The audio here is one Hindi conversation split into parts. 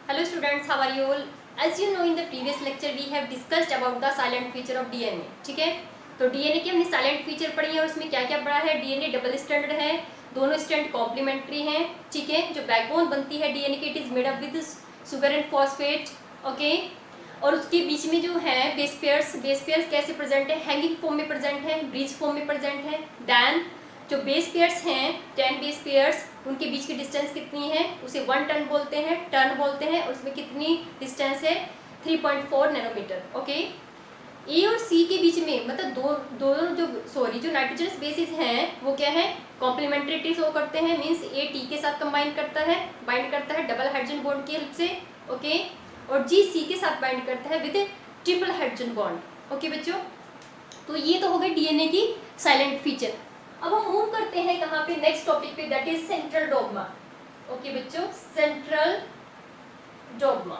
Hello students, how are you all? As you know, in the previous lecture we have discussed about the silent feature of DNA. ठीक है, तो DNA की हमने साइलेंट फीचर पढ़ी है और उसमें क्या क्या पढ़ा है। DNA डबल स्टैंडर्ड है, दोनों स्टैंड कॉम्प्लीमेंट्री हैं। ठीक है, जो बैकबोन बनती है DNA की, it is made up with sugar and phosphate. Okay, और उसके बीच में जो है बेस पेयर्स कैसे प्रेजेंट है, हैंगिंग फॉर्म में प्रेजेंट है, ब्रिज फॉर्म में प्रेजेंट है। देन जो बेस पेयर्स हैं 10 बेस पेयर्स, उनके बीच की डिस्टेंस कितनी है, उसे 1 टर्न बोलते हैं और उसमें कितनी डिस्टेंस है 3.4 नैनोमीटर। ओके, ए और सी के बीच में मतलब दोनों जो नाइट्रोजनस बेसिस हैं वो क्या है, कॉम्प्लीमेंट्री शो करते हैं। मींस ए टी के साथ बाइंड करता है डबल हाइड्रोजन बॉन्ड की हेल्प से। ओके, और जी सी के साथ बाइंड करता है with triple hydrogen bond. Okay बच्चों, तो ये तो हो गई डीएनए की साइलेंट फीचर। अब हम मूव करते हैं कहाँ पे, नेक्स्ट टॉपिक पे, that is central dogma. Okay बच्चों, सेंट्रल डोग्मा।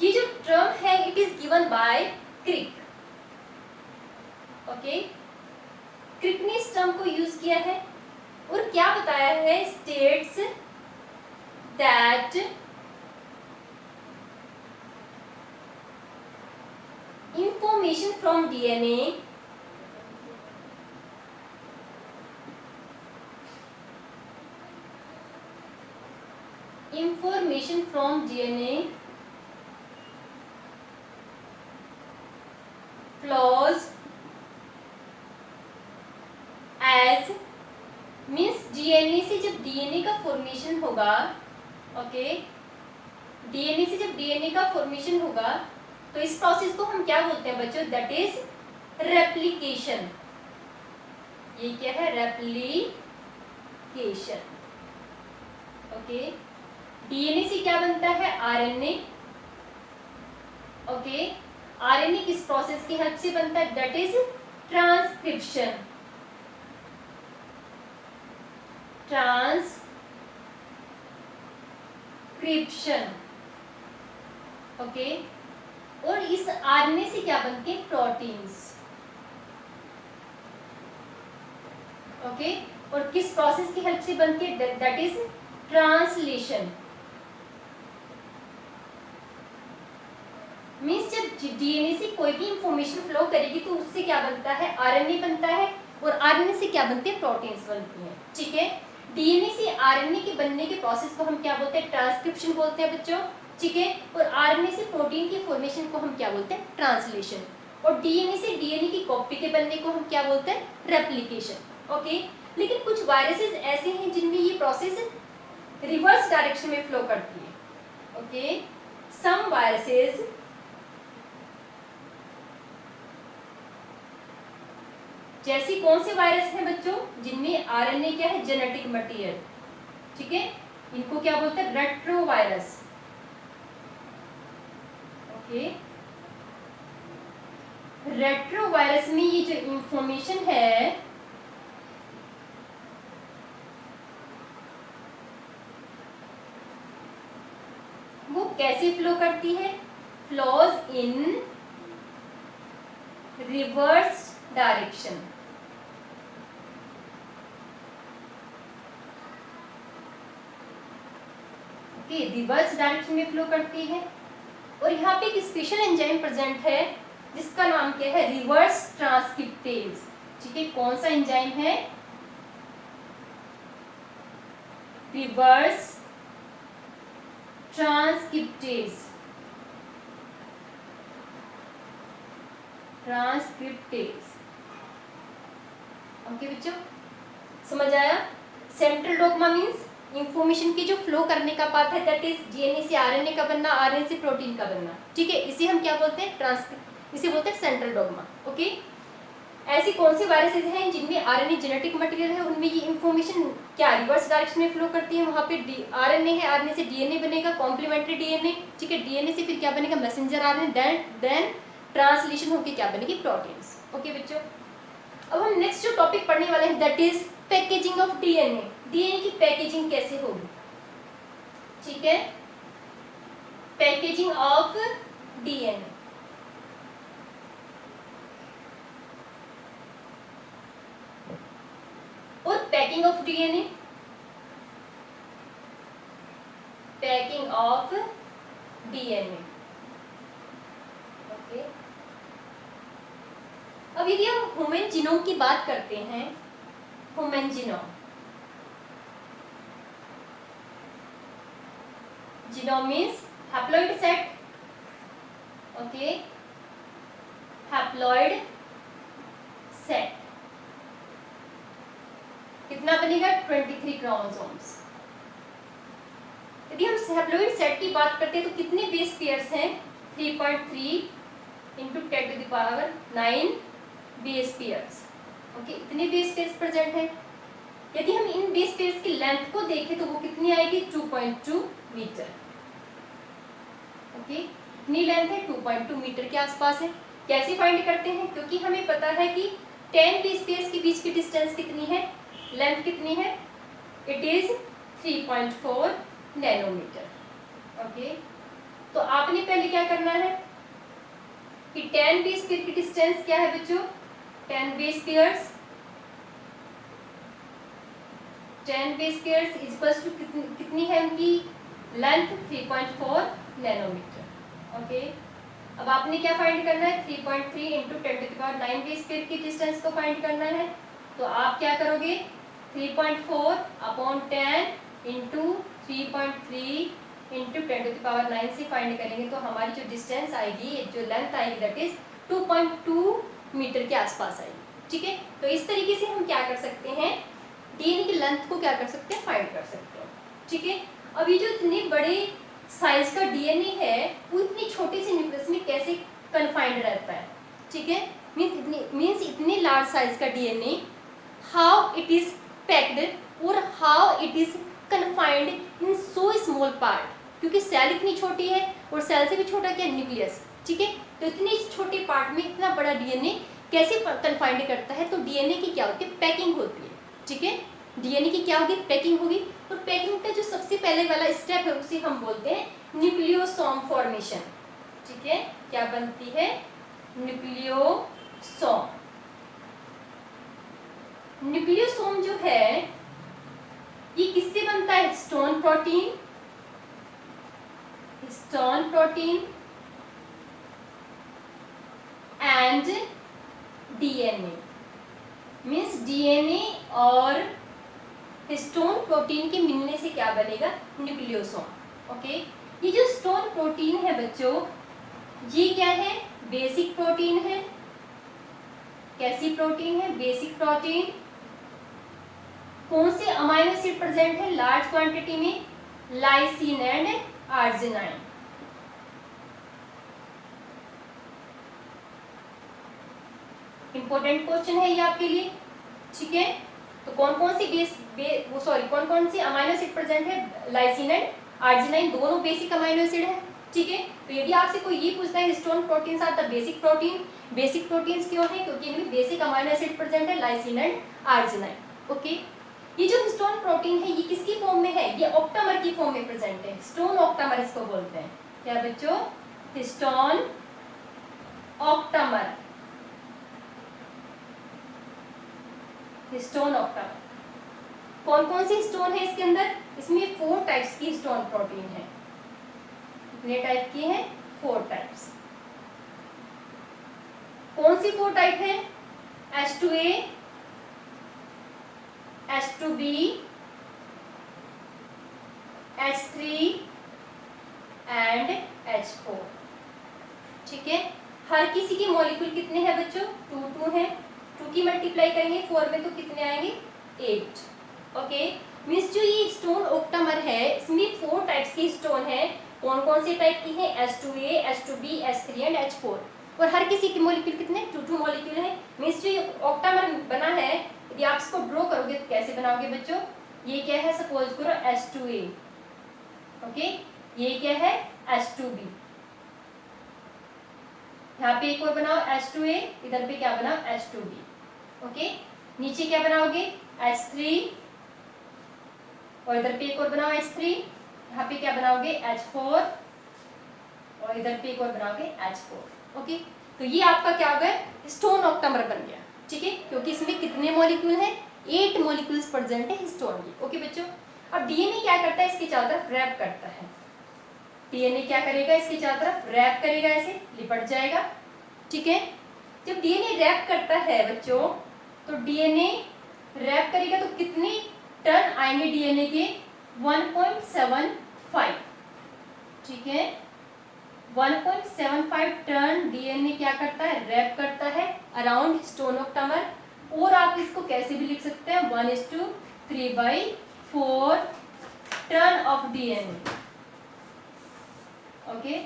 ये जो टर्म है it is given by Crick. Okay, Crick ने इस टर्म को यूज किया है और क्या बताया है, states that information from DNA flows as means DNA से जब डीएनए का फॉर्मेशन होगा, ओके, डीएनए से जब डीएनए का फॉर्मेशन होगा तो इस प्रोसेस को हम क्या बोलते हैं बच्चों, दैट इज रेप्लिकेशन। ये क्या है, रेप्लिकेशन। ओके, डीएनए से क्या बनता है, आरएनए। ओके, आरएनए किस प्रोसेस की हेल्प से बनता है, दैट इज ट्रांसक्रिप्शन। ओके, और इस आरएनए से क्या बनते हैं, प्रोटीन्स। ओके, और किस प्रोसेस की हेल्प से बनती है, दैट इज ट्रांसलेशन। मीन्स जब डीएनए से कोई भी इंफॉर्मेशन फ्लो करेगी तो उससे क्या बनता है, आरएनए बनता है, और आरएनए से क्या बनते हैं, प्रोटीन्स बनती हैं। ठीक है, डीएनए से आरएनए के बनने के प्रोसेस को हम क्या बोलते हैं, ट्रांसक्रिप्शन बोलते हैं बच्चों। ठीक है, और आरएनए से प्रोटीन की फॉर्मेशन को हम क्या बोलते हैं, ट्रांसलेशन। और डीएनए से डीएनए की कॉपी के बनने को हम क्या बोलते हैं, रेप्लिकेशन। ओके, लेकिन कुछ वायरसेस ऐसे हैं जिनमें ये प्रोसेस रिवर्स डायरेक्शन में फ्लो करती है। ओके, सम वायरसेस जैसी कौन से वायरस हैं बच्चों, जिनमें आरएनए क्या है, जेनेटिक मटेरियल। ठीक है, इनको क्या बोलते हैं, रेट्रोवायरस। ओके, रेट्रोवायरस में ये जो इंफॉर्मेशन है वो कैसे फ्लो करती है, flows in reverse direction. Okay, reverse direction में फ्लो करती है। और यहाँ पे एक स्पेशल एंजाइम प्रेजेंट है जिसका नाम क्या है, रिवर्स ट्रांसक्रिप्टेज। ठीक है, कौन सा एंजाइम है, रिवर्स ट्रांसक्रिप्टेज। ओके बच्चों, समझ आया। सेंट्रल डोग्मा मींस इंफॉर्मेशन की जो फ्लो करने का पाथ है, दैट इज डीएनए से आरएनए का बनना, आरएनए से प्रोटीन का बनना। ठीक है, इसे हम क्या बोलते हैं, इसे बोलते हैं सेंट्रल डोग्मा। ओके, ऐसी कौन सी वायरसेस हैं जिनमें आरएनए जेनेटिक मटेरियल है, उनमें ये इंफॉर्मेशन क्या रिवर्स डायरेक्शन में फ्लो करती है। वहां पे आरएनए है, आरएनए से डीएनए बनेगा, कॉम्प्लीमेंट्री डीएनए। ठीक है, डीएनए से फिर क्या बनेगा, मैसेंजर आरएनए, देन ट्रांसलेशन होकर क्या बनेगी, प्रोटीन्स। ओके बच्चों, अब हम नेक्स्ट जो टॉपिक पढ़ने वाले हैं that is packaging of DNA. DNA की पैकेजिंग कैसे होगी। ठीक है, पैकेजिंग ऑफ डीएनए। और packing of DNA, packing of DNA. Okay, अब यदि हम ह्यूमन जीनोम की बात करते हैं, human genome, genome means haploid set. Okay, haploid set कितना बनेगा 23 क्रोमोसोम्स। यदि हम हैप्लॉइड सेट की बात करते हैं तो कितने बेस पेयर्स हैं 3.3 इंटू 10⁹ बेस पेयर्स। ओके, इतने बेस पेयर्स प्रेजेंट हैं। यदि हम इन बेस पेयर्स की लेंथ को देखें तो वो कितनी आएगी 2.2 मीटर। ओके, इतनी लेंथ है 2.2 मीटर के आसपास है। कैसे फाइंड करते हैं, क्योंकि हमें पता है कि 10 बेस पेयर्स के बीच की डिस्टेंस कितनी है, लेंथ कितनी है, इट इज 3.4 नैनोमीटर। ओके, तो आपने पहले क्या करना है कि 10 बेस पेयर की डिस्टेंस क्या है बच्चों, 10 base pairs, 10 base pairs equals to कितनी है उनकी लेंथ 3.4 नैनोमीटर। ओके, अब आपने क्या फाइंड करना है 3.3 इंटू 10⁹ बेस पेयर की डिस्टेंस को फाइंड करना है। तो आप क्या करोगे 3.4 अपॉन 10 इंटू 3.3 इंटू 10⁹ से फाइंड करेंगे तो हमारी जो डिस्टेंस आएगी, जो लेंथ आएगी दैट इज 2.2 मीटर के आसपास आएगी। ठीक है, तो इस तरीके से हम क्या कर सकते हैं, डीएनए की लेंथ को क्या कर सकते हैं, फाइंड कर सकते हैं। ठीक है, अब ये जो इतने बड़े साइज का डीएनए है वो इतनी छोटी सी न्यूक्लियस में कैसे कन्फाइंड रहता है। ठीक है, मीन्स इतने लार्ज साइज का DNA how it is packed और how it is confined in so small part, क्योंकि सेल इतनी छोटी है और सेल से भी छोटा क्या न्यूक्लियस। ठीक है, तो इतनी छोटे पार्ट में इतना बड़ा डीएनए कैसे कन्फाइंड करता है, तो डीएनए की क्या होती है, पैकिंग होती है। ठीक है, डीएनए की क्या होगी, पैकिंग होगी। और पैकिंग का जो सबसे पहले वाला स्टेप है उसे हम बोलते हैं न्यूक्लियोसोम फॉर्मेशन। ठीक है, क्या बनती है, न्यूक्लियोसोम। न्यूक्लियोसोम जो है ये किससे बनता है, histone protein, histone protein and DNA, means DNA और हिस्टोन प्रोटीन के मिलने से क्या बनेगा, न्यूक्लियोसोम। ओके, ये जो हिस्टोन प्रोटीन है बच्चों, ये क्या है, बेसिक प्रोटीन है। कैसी प्रोटीन है, बेसिक प्रोटीन। कौन से अमाइनो एसिड प्रेजेंट है लार्ज क्वांटिटी में, lysine and arginine. Important question है ये आपके लिए। ठीक है, तो कौन कौन सी कौन कौन सी अमाइनो एसिड प्रेजेंट है, लाइसिन एंड आर्जिनाइन, दोनों बेसिक अमाइनो एसिड है। ठीक है, तो यदि आपसे कोई ये पूछता है histone proteins are the basic protein, basic proteins क्यों है, क्योंकि इनमें बेसिक अमाइनो एसिड प्रेजेंट है, लाइसिन एंड आर्जिनाइन। ओके, ये जो हिस्टोन प्रोटीन है ये किसकी फॉर्म में है, ये ऑक्टामर की फॉर्म में प्रेजेंट है, हिस्टोन ऑक्टामर इसको बोलते हैं। क्या बच्चों, हिस्टोन ऑक्टामर, हिस्टोन ऑक्टामर। कौन कौन सी हिस्टोन है इसके अंदर, इसमें 4 टाइप्स की हिस्टोन प्रोटीन है। कितने टाइप की है, 4 टाइप्स। कौन सी 4 टाइप है, H2A, H2B, H3 and H4। ठीक है, हर किसी के मॉलिक्यूल कितने हैं बच्चों, 2 है। 2 की मल्टीप्लाई करेंगे 4 में तो कितने आएंगे, 8। ओके, मीन्स जो ये स्टोन ऑक्टामर है इसमें 4 टाइप्स की स्टोन है। कौन कौन से टाइप की है, H2A, H2B, H3 and H4। और हर किसी के मॉलिक्यूल कितने, 2 मॉलिक्यूल है। मीन्स जो ऑक्टामर बना है, यदि आप इसको ड्रॉ करोगे तो कैसे बनाओगे बच्चों, ये क्या है, सपोज करो H2A। ओके, ये क्या है, H2B। यहाँ पे एक और बनाओ H2A, इधर पे क्या बनाओ, H2B। ओके, नीचे क्या बनाओगे, H3, और इधर पे एक और बनाओ H3, यहाँ पे क्या बनाओगे, H4, और इधर पे एक और बनाओगे H4। ओके, तो ये आपका क्या हो गया, स्टोन ऑक्टामर बन गया। ठीक है, क्योंकि इसमें कितने मॉलिक्यूल हैं, 8 मॉलिक्यूल्स प्रेजेंट है हिस्टोन की। ओके बच्चों, अब डीएनए क्या करता है, इसके चारों तरफ रैप करता है। डीएनए क्या करेगा, इसके चारों तरफ रैप करेगा, ऐसे लिपट जाएगा। ठीक है, जब डीएनए रैप करता है बच्चों, तो डीएनए रैप करेगा तो कितने टर्न आएंगे डीएनए के, 1.75। ठीक है, 1.75 टर्न डीएनए क्या करता है, रैप करता है अराउंड हिस्टोन ऑक्टामर। और आप इसको कैसे भी लिख सकते हैं, 1:3/4 टर्न ऑफ डीएनए। ओके,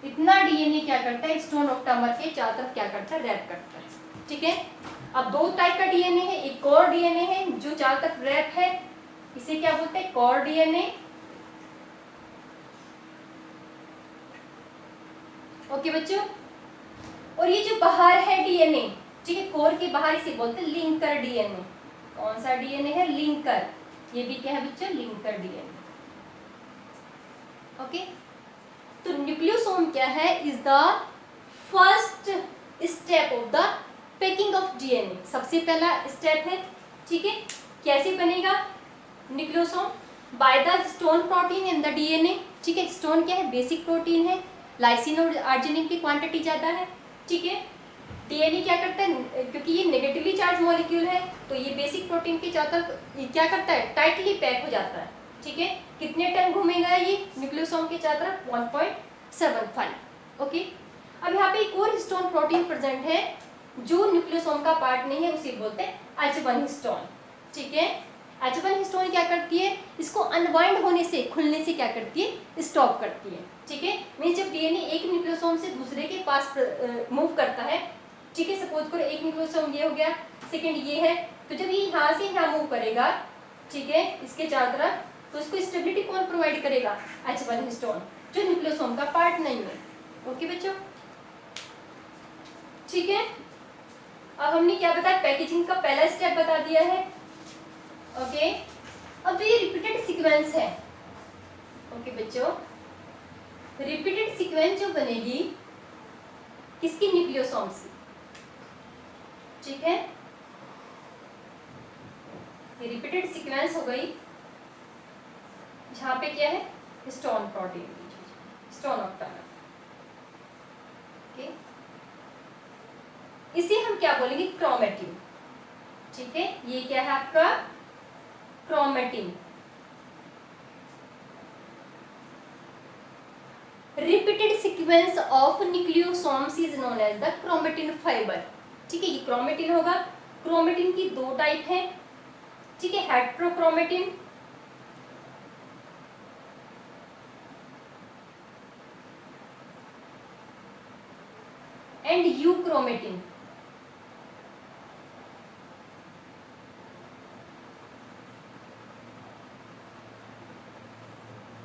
इतना डीएनए क्या करता है, हिस्टोन ऑक्टामर के चारों तरफ क्या करता है, रैप करता है। ठीक है, अब दो टाइप का डीएनए है, एक कोर डीएनए है जो चारों तरफ रैप है, इसे क्या बोलते हैं, कोर डीएनए। ओके बच्चों, और ये जो बाहर है डीएनए, ठीक है, कोर के बाहर, इसे बोलते हैं लिंकर डीएनए। कौन सा डीएनए है, लिंकर। ये भी क्या है बच्चों, लिंकर डीएनए। ओके, तो न्यूक्लियोसोम क्या है, is the first step of the packing of DNA. सबसे पहला स्टेप है। ठीक है, कैसे बनेगा nucleosome, by the histone protein in the DNA. ठीक है, हिस्टोन क्या है, बेसिक प्रोटीन है, लाइसिन और अर्जिनिन की क्वांटिटी ज्यादा है। ठीक है, डीएनए क्या करता है, क्योंकि ये नेगेटिवली चार्ज मॉलिक्यूल है, तो ये बेसिक प्रोटीन के चारों तरफ क्या करता है, टाइटली पैक हो जाता है। ठीक है, कितने टर्न घूमेगा ये न्यूक्लियोसोम के चारों तरफ, 1.75। ओके, अब यहाँ पे एक और हिस्टोन प्रोटीन प्रेजेंट है जो न्यूक्लियोसोम का पार्ट नहीं है, उसे बोलते हैं H1 हिस्टोन। ठीक है, H1 हिस्टोन क्या करती है, इसको अनवाइंड होने से, खुलने से क्या करती है, स्टॉप करती है। ठीक है, मींस जब डीएनए एक न्यूक्लियोसोम से दूसरे के पास मूव करता है, ठीक है, सपोज करो एक न्यूक्लियोसोम ये हो गया, सेकंड ये है, तो जब ये यहाँ से यहाँ मूव करेगा, ठीक है, इसके चारों तरफ, तो इसको स्टेबिलिटी कौन प्रोवाइड करेगा, H1 हिस्टोन, जो न्यूक्लियोसोम का पार्ट नहीं है। ओके बच्चों, ठीक है, अब हमने क्या बताया, पैकेजिंग का पहला स्टेप बता दिया है। ओके, अब तो ये रिपीटेड सीक्वेंस है। ओके बच्चों, रिपीटेड सीक्वेंस जो बनेगी किसकी, न्यूक्लियोसोम से। ठीक है, ये रिपीटेड सीक्वेंस हो गई जहां पे क्या है, histone protein, histone octamer. Okay, इसे हम क्या बोलेंगे, क्रोमेटिन। ठीक है, ये क्या है आपका, chromatin. Repeated sequence of nucleosomes is known as the chromatin fibre. ठीक है, ये क्रोमेटिन होगा। क्रोमेटिन की दो टाइप है। ठीक है, हेट्रोक्रोमेटिन एंड यूक्रोमेटिन।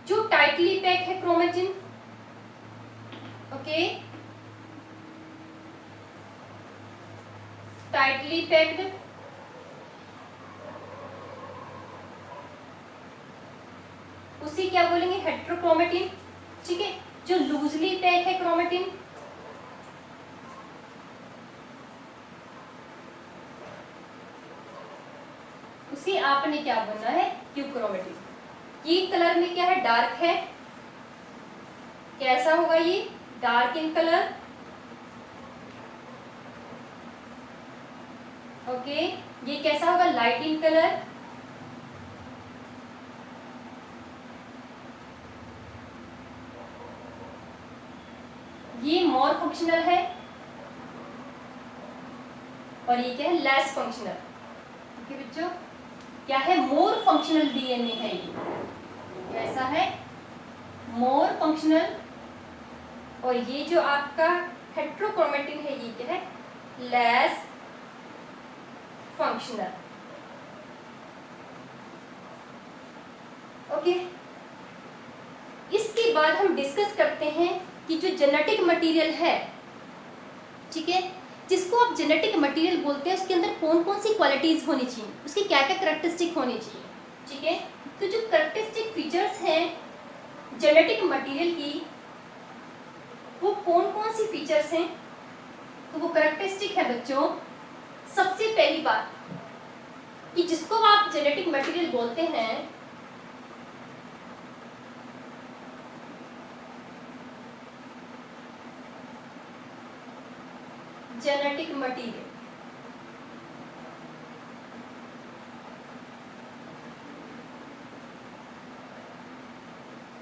जो टाइटली पैक है क्रोमेटिन, ओके, टाइटली पैक्ड, उसी क्या बोलेंगे, हेट्रोक्रोमेटिन। ठीक है, जो लूजली पैक है क्रोमेटिन, उसी आपने क्या बोलना है, यूक्रोमेटिन। ये कलर में क्या है, डार्क है, कैसा होगा ये, डार्क इन कलर। ओके, ये कैसा होगा, लाइट इन कलर। ये मोर फंक्शनल है और ये क्या है, लेस फंक्शनल। ओके बच्चों, क्या है, मोर फंक्शनल डीएनए है ये, कैसा है, मोर फंक्शनल। और ये जो आपका हेट्रोक्रोमेटिन है, ये क्या है, लेस फंक्शनल। ओके, इसके बाद हम डिस्कस करते हैं कि जो जेनेटिक मटेरियल है, ठीक है, जिसको आप जेनेटिक मटेरियल बोलते हैं, उसके अंदर कौन कौन सी क्वालिटीज होनी चाहिए, उसकी क्या क्या कैरेक्टरिस्टिक होनी चाहिए। ठीक है, तो जो कैरेक्टरिस्टिक फीचर्स हैं जेनेटिक मटेरियल की, वो कौन कौन सी फीचर्स हैं, तो वो कैरेक्टरिस्टिक है बच्चों, सबसे पहली बात कि जिसको आप जेनेटिक मटेरियल बोलते हैं, जेनेटिक मटेरियल,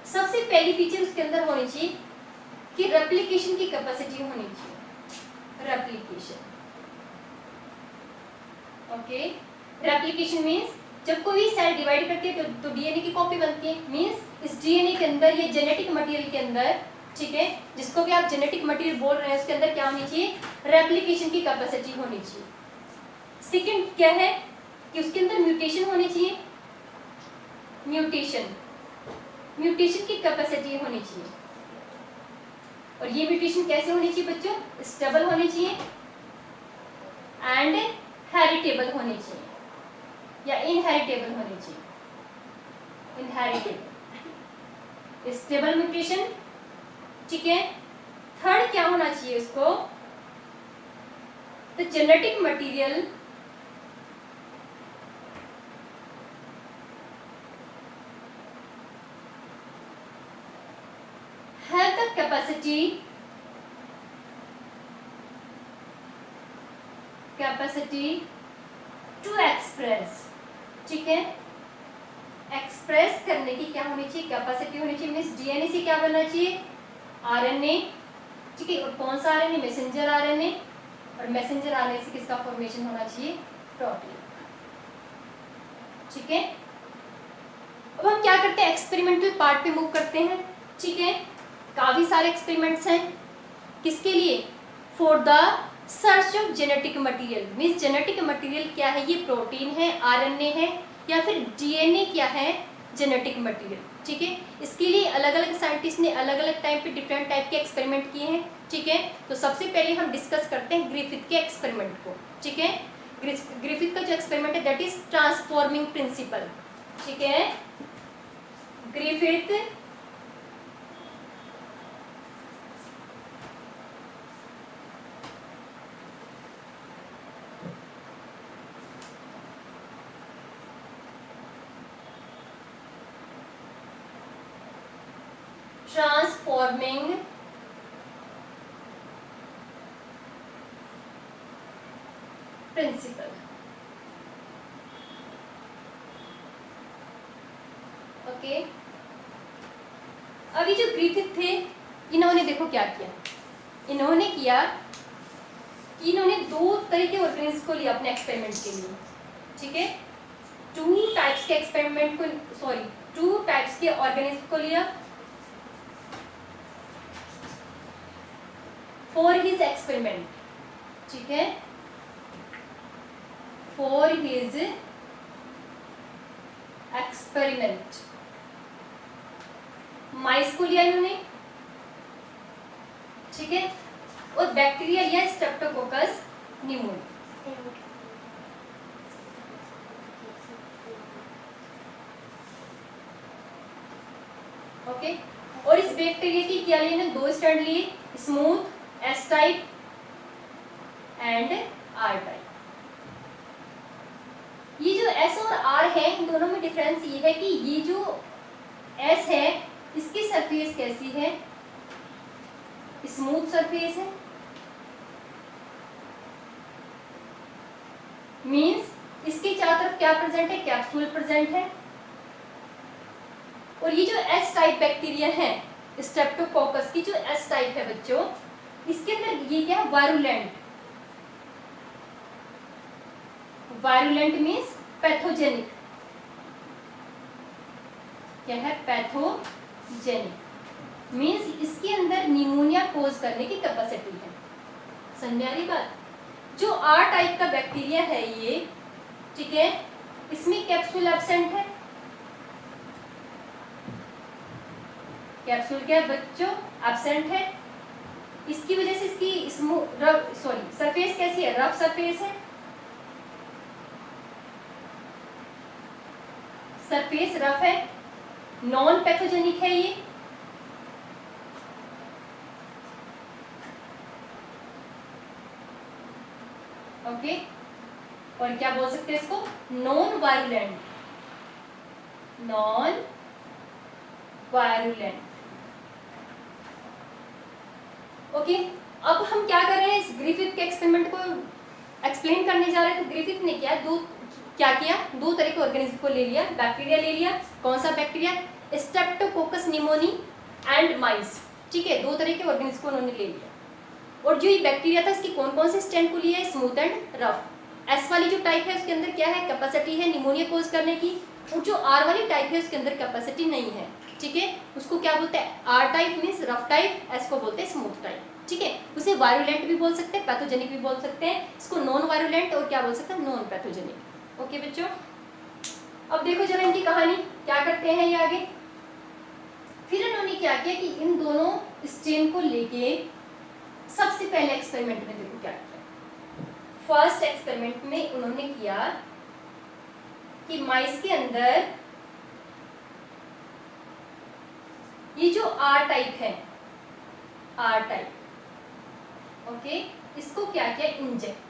सबसे पहली फीचर उसके अंदर होनी चाहिए कि रेप्लिकेशन की कैपेसिटी होनी चाहिए। Replication, okay. रेप्लिकेशन मींस जब कोई सेल डिवाइड करती है तो डीएनए की कॉपी बनती है। मींस इस डीएनए के अंदर, ये जेनेटिक मटेरियल के अंदर, ठीक है, जिसको भी आप जेनेटिक मटेरियल बोल रहे हैं, उसके अंदर क्या होनी चाहिए? रेप्लिकेशन की कैपेसिटी होनी चाहिए। सेकंड क्या है कि उसके अंदर म्यूटेशन होनी चाहिए। म्यूटेशन की कैपेसिटी होनी चाहिए। और ये म्यूटेशन कैसे होनी चाहिए बच्चों? स्टेबल होनी चाहिए एंड हेरिटेबल होनी चाहिए या इनहेरिटेबल होनी चाहिए। इनहेरिटेबल, स्टेबल म्यूटेशन, ठीक है। थर्ड क्या होना चाहिए उसको? The genetic material have the capacity to express, ठीक है, एक्सप्रेस करने की क्या होनी चाहिए? कैपेसिटी होनी चाहिए। मींस डीएनए से क्या बनना चाहिए? आरएनए, ठीक है। और कौन सा आरएनए? Messenger RNA. और मैसेंजर आरएनए से किसका फॉर्मेशन होना चाहिए? प्रोटीन, ठीक है। अब हम क्या करते हैं? एक्सपेरिमेंटल पार्ट पे मूव करते हैं, ठीक है। काफी सारे एक्सपेरिमेंट्स हैं, किसके लिए? For the search of genetic material. Means genetic material क्या है? ये प्रोटीन है, आरएनए है, या फिर डीएनए क्या है? जेनेटिक मटेरियल, ठीक है। इसके लिए अलग अलग साइंटिस्ट ने अलग अलग टाइप पे डिफरेंट टाइप के एक्सपेरिमेंट किए हैं, ठीक है। तो सबसे पहले हम डिस्कस करते हैं ग्रिफिथ के एक्सपेरिमेंट को, ठीक है। ग्रिफिथ का जो एक्सपेरिमेंट है दैट इज ट्रांसफॉर्मिंग प्रिंसिपल, ठीक है। Griffith transforming principle, okay. अभी जो ग्रिफिथ थे, इन्होंने देखो क्या किया। इन्होंने किया कि इन्होंने दो तरह के ऑर्गेनिज्म को लिया अपने एक्सपेरिमेंट के लिए, ठीक है। टू टाइप्स के ऑर्गेनिज्म को लिया फॉर हिज एक्सपेरिमेंट, ठीक है, फॉर हिज एक्सपेरिमेंट। माइस को लिया इन्होंने, ठीक है, और बैक्टीरिया लिया स्ट्रेप्टोकोकस निमोनिया। ओके। और इस बैक्टीरिया की क्या लिए? दो स्टैंड लिए, smooth S type and R type. ये जो एस और आर है, इन दोनों में डिफरेंस ये है कि ये जो एस है इसकी सरफेस कैसी है? स्मूथ सरफेस है। मींस इसके चारों तरफ क्या प्रेजेंट है? कैप्सूल प्रेजेंट है। और ये जो एस टाइप बैक्टीरिया है, स्ट्रेप्टोकोकस की जो एस टाइप है बच्चों, इसके अंदर ये क्या है? वायरुलेंट। Virulent means pathogenic. क्या है? पैथोजेनिक मींस इसके अंदर निमोनिया कोज करने की कैपेसिटी है। समझ में आ रही बात? जो आर टाइप का बैक्टीरिया है ये, ठीक है, इसमें कैप्सूल एब्सेंट है। कैप्सूल क्या है बच्चों? एब्सेंट है। इसकी वजह से इसकी सरफेस कैसी है? रफ सरफेस है। सरफेस रफ है, नॉन पैथोजेनिक है ये। ओके। और क्या बोल सकते हैं इसको, non virulent, non virulent. Okay, अब हम क्या कर रहे हैं, इस ग्रिफिथ के एक्सपेरिमेंट को एक्सप्लेन करने जा रहे हैं। तो ग्रिफिथ ने क्या किया, दो तरह के ऑर्गेनिज्म को ले लिया, बैक्टीरिया ले लिया। कौन सा बैक्टीरिया, स्ट्रेप्टोकोकस निमोनी एंड माइस, ठीक है, दो तरह के ऑर्गेनिज्म को उन्होंने ले लिया। और जो ये बैक्टीरिया था इसकी कौन कौन से स्ट्रेन को लिया है, स्मूथ एंड रफ। एस वाली जो टाइप है उसके अंदर क्या है, कैपेसिटी है निमोनिया कोज करने की, और जो आर वाली टाइप है उसके अंदर कैपेसिटी नहीं है, ठीक है। उसको क्या बोलते हैं, R type means rough type, S को बोलते हैं स्मूथ टाइप, ठीक है। उसे वायरुलेंट भी बोल सकते हैं, पैथोजेनिक भी बोल सकते हैं, इसको नॉन वायरुलेंट और क्या बोल सकते हैं, नॉन पैथोजेनिक। ओके बच्चों, अब देखो जरा इनकी कहानी क्या करते हैं ये आगे। फिर इन्होंने क्या किया कि इन दोनों स्ट्रेन को लेके सबसे पहले एक्सपेरिमेंट में देखो क्या किया। फर्स्ट एक्सपेरिमेंट में उन्होंने किया कि माइस के अंदर ये जो आर टाइप है, आर टाइप, ओके, इसको क्या किया, इंजेक्ट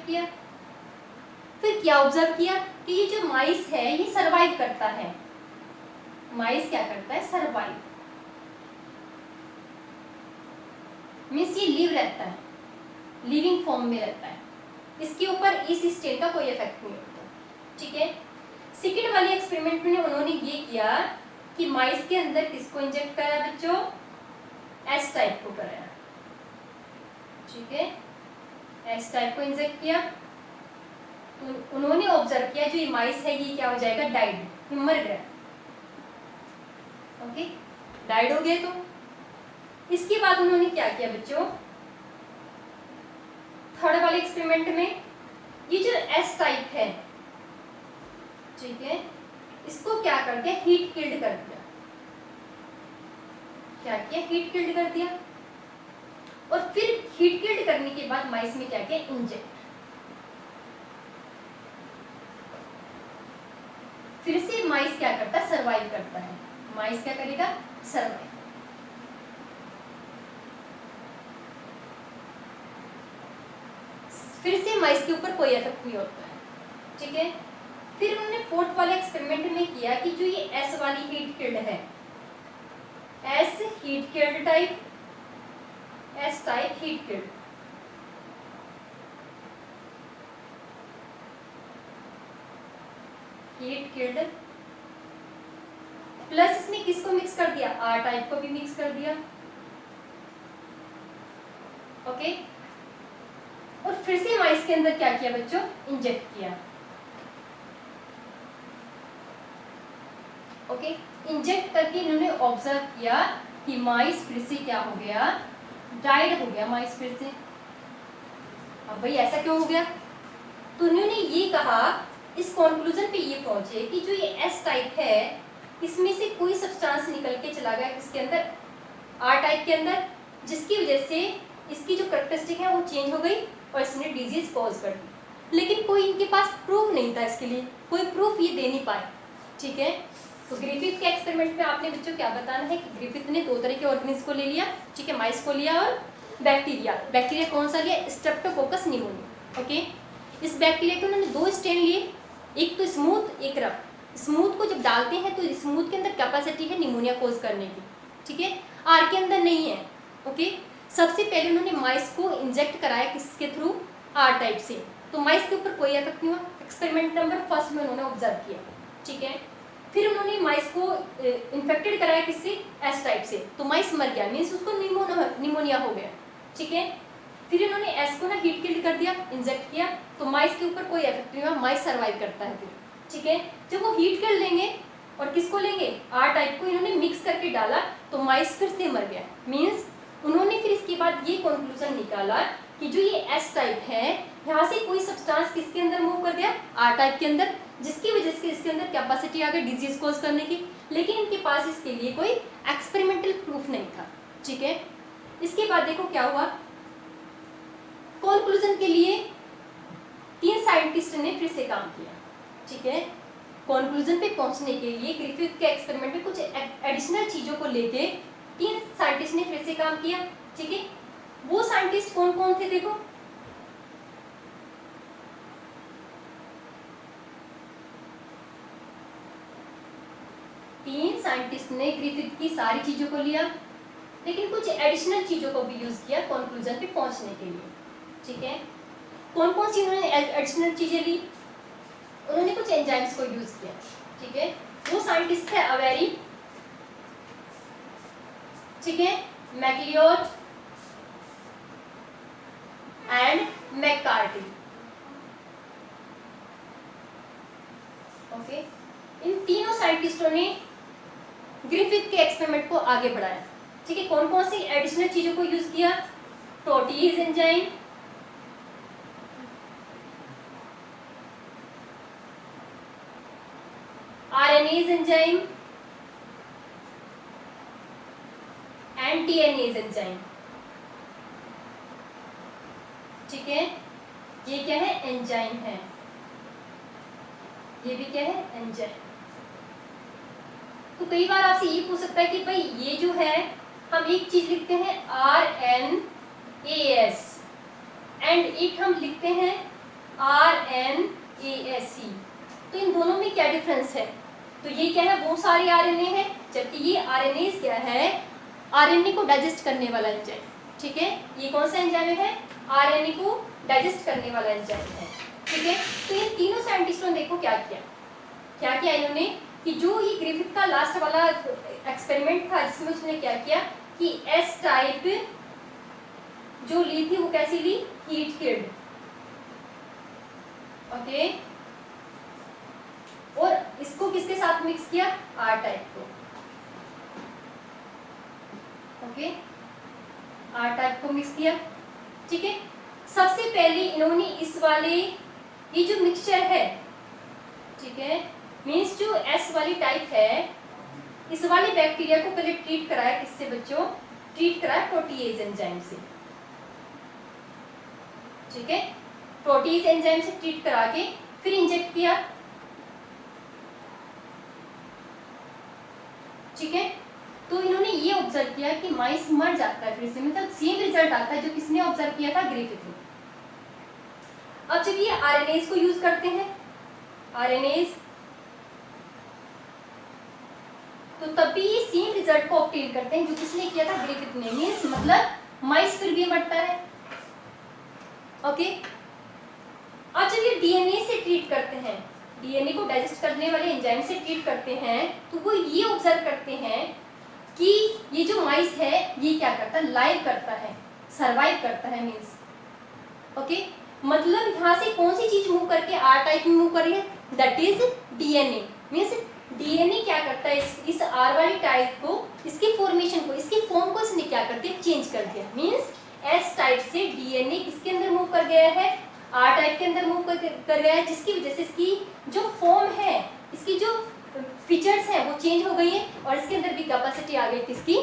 किया। फिर क्या ऑब्जर्व किया कि ये जो माइस है ये सरवाइव करता है, माइस क्या करता है, सरवाइव मीन्स ये लिव रहता है, लिविंग फॉर्म में रहता है, इसके ऊपर इस स्टेट का कोई इफेक्ट नहीं होता, ठीक है। सेकेंड वाले एक्सपेरिमेंट में उन्होंने ये किया कि माइस के अंदर किसको इंजेक्ट कराया बच्चों, एस टाइप को कराया, ठीक है, एस टाइप को इंजेक्ट किया। तो उन्होंने ऑब्जर्व किया जो ये माइस है ये क्या हो जाएगा, डाइड, मर गया, ओके, डाइड हो गए। तो इसके बाद उन्होंने क्या किया बच्चों, थर्ड वाले एक्सपेरिमेंट में ये जो एस टाइप है, ठीक है, इसको क्या कर दिया, हीट किल्ड कर दिया। क्या किया, हीट किल्ड कर दिया। और फिर हीट किल्ड करने के बाद माइस में क्या किया, इंजेक्ट। फिर से माइस क्या करता है, सरवाइव करता है, माइस क्या करेगा, सरवाइव। फिर से माइस के ऊपर कोई इफेक्ट नहीं होता है, ठीक है। फिर उन्होंने फोर्थ वाले एक्सपेरिमेंट में किया कि जो ये एस वाली हीट किल्ड है, S heat killed type, S type heat killed, heat killed plus इसमें किसको मिक्स कर दिया, आर टाइप को भी मिक्स कर दिया, ओके। और फिर से माइस के अंदर क्या किया बच्चों, इंजेक्ट किया, ओके। इंजेक्ट करके इन्होंने ऑब्जर्व किया कि माइस फिर से क्या हो गया, डाइड हो गया माइस फिर से। अब भाई ऐसा क्यों हो गया, तो उन्होंने ये कहा, इस कंक्लूजन पे ये पहुंचे कि जो ये एस टाइप है इसमें से कोई सब्सटेंस निकल के चला गया किसके अंदर, आर टाइप के अंदर, जिसकी वजह से इसकी जो कैरेक्टरिस्टिक है वो चेंज हो गई और इसने डिजीज कॉज कर दी। लेकिन कोई इनके पास प्रूफ नहीं था, इसके लिए कोई प्रूफ ये दे नहीं पाए, ठीक है। तो ग्रिफिथ के एक्सपेरिमेंट में आपने बच्चों क्या बताना है कि ग्रिफिथ ने दो तरह के ऑर्गेनिज्म को ले लिया, ठीक है, माइस को लिया और बैक्टीरिया। बैक्टीरिया कौन सा लिया, स्ट्रेप्टोकोकस निमोनिया, ओके। इस बैक्टीरिया के उन्होंने दो स्ट्रेन लिए, एक तो स्मूथ एक रफ। स्मूथ को जब डालते हैं तो स्मूथ के अंदर कैपेसिटी है निमोनिया कोज करने की, ठीक है, आर के अंदर नहीं है, ओके। सबसे पहले उन्होंने माइस को इंजेक्ट कराया किसके थ्रू, आर टाइप से, तो माइस के ऊपर कोई इफेक्ट नहीं हुआ। एक्सपेरिमेंट नंबर फर्स्ट में उन्होंने ऑब्जर्व किया, ठीक है। फिर उन्होंने माइस को इन्फेक्टेड कराया किससे, एस टाइप से, तो माइस मर गया, मीन्स उसको निमोनिया हो गया, ठीक है। फिर इन्होंने एस को ना हीट किल्ड कर दिया, इंजेक्ट किया, तो माइस के ऊपर कोई इफेक्ट नहीं हुआ, माइस सर्वाइव करता है फिर, ठीक है। जब वो हीट कर लेंगे और किसको लेंगे, आर टाइप को इन्होंने मिक्स करके डाला तो माइस फिर से मर गया, मीन्स उन्होंने फिर इसके बाद ये कंक्लूजन निकाला कि जो ये एस टाइप है यहाँ से कोई सब्सटेंस किसके अंदर मूव कर गया, आर टाइप के अंदर, जिसकी वजह से इसके अंदर कैपेसिटी आ गई डिजीज कॉज करने की। लेकिन इनके पास इसके लिए कोई एक्सपेरिमेंटल प्रूफ नहीं था, ठीक है। इसके बाद देखो क्या हुआ, कंक्लूजन के लिए 3 साइंटिस्ट ने फिर से काम किया, ठीक है। कंक्लूजन पे पहुंचने के लिए ग्रिफिथ के एक्सपेरिमेंट में कुछ एडिशनल चीजों को लेके 3 साइंटिस्ट ने फिर से काम किया, ठीक है। वो साइंटिस्ट कौन कौन थे देखो, 3 साइंटिस्ट ने ग्रिफिथ की सारी चीजों को लिया, लेकिन कुछ एडिशनल चीजों को भी यूज किया कंक्लूजन पे पहुंचने के लिए। ठीक है, कौन कौन सी उन्होंने एडिशनल चीजें ली? उन्होंने कुछ एंजाइम्स को यूज किया। ठीक है, वो साइंटिस्ट थे अवेरी, ठीक है, मैक्लियोड एंड मैककार्टी। ओके, इन तीनों साइंटिस्टों ने ग्रिफिथ के एक्सपेरिमेंट को आगे बढ़ाया। ठीक है, कौन कौन सी एडिशनल चीजों को यूज किया? Proteases enzyme, RNase enzyme and DNAs enzyme. ठीक है, ये क्या है? एंजाइम है, ये भी क्या है? एंजाइम। तो कई बार आपसे ये पूछ सकता है कि भाई ये जो है हम एक चीज लिखते हैं RNAS एंड एक हम लिखते हैं RNASE, तो इन दोनों में क्या डिफरेंस है? तो ये क्या है? वो सारे RNA है, जबकि ये RNAs क्या है? RNA को डाइजेस्ट करने वाला एंजाइम। ठीक है, ये कौन सा एंजाइम है? RNA को डाइजेस्ट करने वाला एंजाइम है। ठीक है, तो इन तीनों साइंटिस्टों ने देखो क्या किया इन्होंने कि जो ये ग्रिफिथ का लास्ट वाला एक्सपेरिमेंट था जिसमें उसने क्या किया कि एस टाइप जो ली थी वो कैसी ली? Heat killed. ओके, और इसको किसके साथ मिक्स किया? आर टाइप को। ओके, आर टाइप को मिक्स किया। ठीक है, सबसे पहले इन्होंने इस वाले ये जो मिक्सचर है, ठीक है, मीन्स जो एस वाली टाइप है, इस वाले बैक्टीरिया को पहले ट्रीट कराया किससे बच्चों? ट्रीट कराया प्रोटीएज एंजाइम से। ठीक है, प्रोटीएज एंजाइम से ट्रीट करा के फिर इंजेक्ट किया। ठीक है, तो इन्होंने ये ऑब्जर्व किया कि माइस मर जाता है फिर से, मतलब सेम रिजल्ट आता है जो किसने ऑब्जर्व किया था? ग्रिफिथ ने। अब जब ये आरएनएज को यूज करते हैं, आरएनएज, तो तब भी ये सेम रिजल्ट को ऑब्टेन करते हैं जो किसने किया था? ग्रिफिथ ने। मींस मतलब माइस फिर भी मरता है। ओके, अब जब ये डीएनए से ट्रीट करते हैं, डीएनए को डाइजेस्ट करने वाले एंजाइम से ट्रीट करते हैं, तो वो ये ऑब्जर्व करते हैं कि ये जो माइस है ये क्या करता है? लाइव करता है, सरवाइव करता है। मींस ओके, मतलब यहाँ से कौन सी चीज मूव करके आर टाइप में मूव कर रही है? That is DNA. Means DNA क्या करता है? इस आर वाली टाइप को, इसकी फॉर्मेशन को, इसकी फॉर्म को इसने क्या कर दिया? चेंज कर दिया। मींस एस टाइप से डीएनए किसके अंदर मूव कर गया है? आर टाइप के अंदर मूव कर गया है, जिसकी वजह से इसकी जो फॉर्म है, इसकी जो फीचर्स हैं वो चेंज हो गई है और इसके अंदर भी कैपेसिटी आ गई किसकी?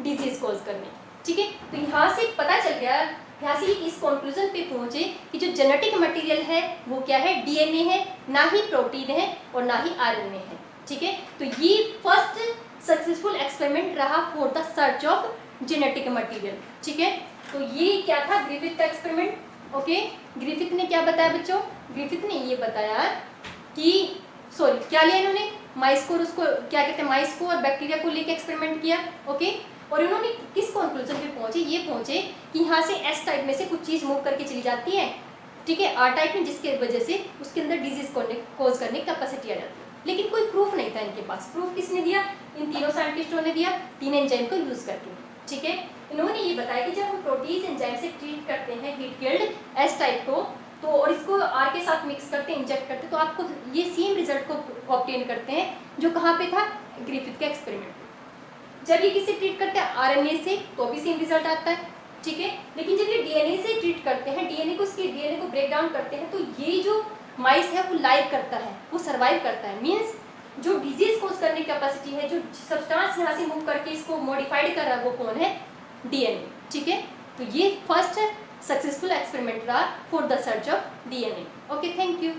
डिजीज कॉज करने। ठीक है, तो यहाँ से पता चल गया, यहाँ से इस कंक्लूजन पे पहुंचे कि जो जेनेटिक मटेरियल है वो क्या है? डीएनए है, ना ही प्रोटीन है और ना ही आरएनए है। ठीक है, तो ये फर्स्ट सक्सेसफुल एक्सपेरिमेंट रहा for the search of genetic material. ठीक है, तो ये क्या था? ग्रिफिथ का एक्सपेरिमेंट। ओके, ग्रिफिथ ने क्या बताया बच्चों? ग्रिफिथ ने ये बताया कि क्या लिया इन्होंने? माइस को और उसको क्या कहते हैं? माइस को और बैक्टीरिया को लेके एक्सपेरिमेंट किया। ओके, और इन्होंने किस कंक्लूजन पे पहुंचे? ये पहुंचे कि यहाँ से एस टाइप में से कुछ चीज मूव करके चली जाती है, ठीक है, आर टाइप में, जिसके वजह से उसके अंदर डिजीज कॉज करने की कैपेसिटी आ जाती है। लेकिन कोई प्रूफ नहीं था इनके पास। प्रूफ किसने दिया? इन तीनों साइंटिस्टों ने दिया, तीन एंजाइम को यूज करके। ठीक है, इन्होंने ये बताया कि जब हम प्रोटीज एंजाइम से ट्रीट करते हैं हीट किल्ड एस टाइप को, तो और इसको आर के साथ मिक्स करते हैं, इंजेक्ट करते हैं, तो आपको ये सेम रिजल्ट को ऑब्टेन करते हैं जो कहाँ पे था? ग्रिफिथ के एक्सपेरिमेंट। जब ये किससे ट्रीट करते हैं? आरएनए से, तो भी सेम रिजल्ट आता है। ठीक है, लेकिन जब ये डीएनए से ट्रीट करते हैं, डीएनए को ब्रेक डाउन करते हैं, तो ये जो माइस है वो लाइव करता है, वो सर्वाइव करता है। मीन्स जो डिजीज कोज करने की कैपेसिटी है, जो सब्सटेंस यहाँ से मूव करके इसको मॉडिफाइड कर रहा है, वो कौन है? डीएनए। ठीक है, तो ये फर्स्ट सक्सेसफुल एक्सपेरिमेंट रहा for the search of DNA. Okay, thank you.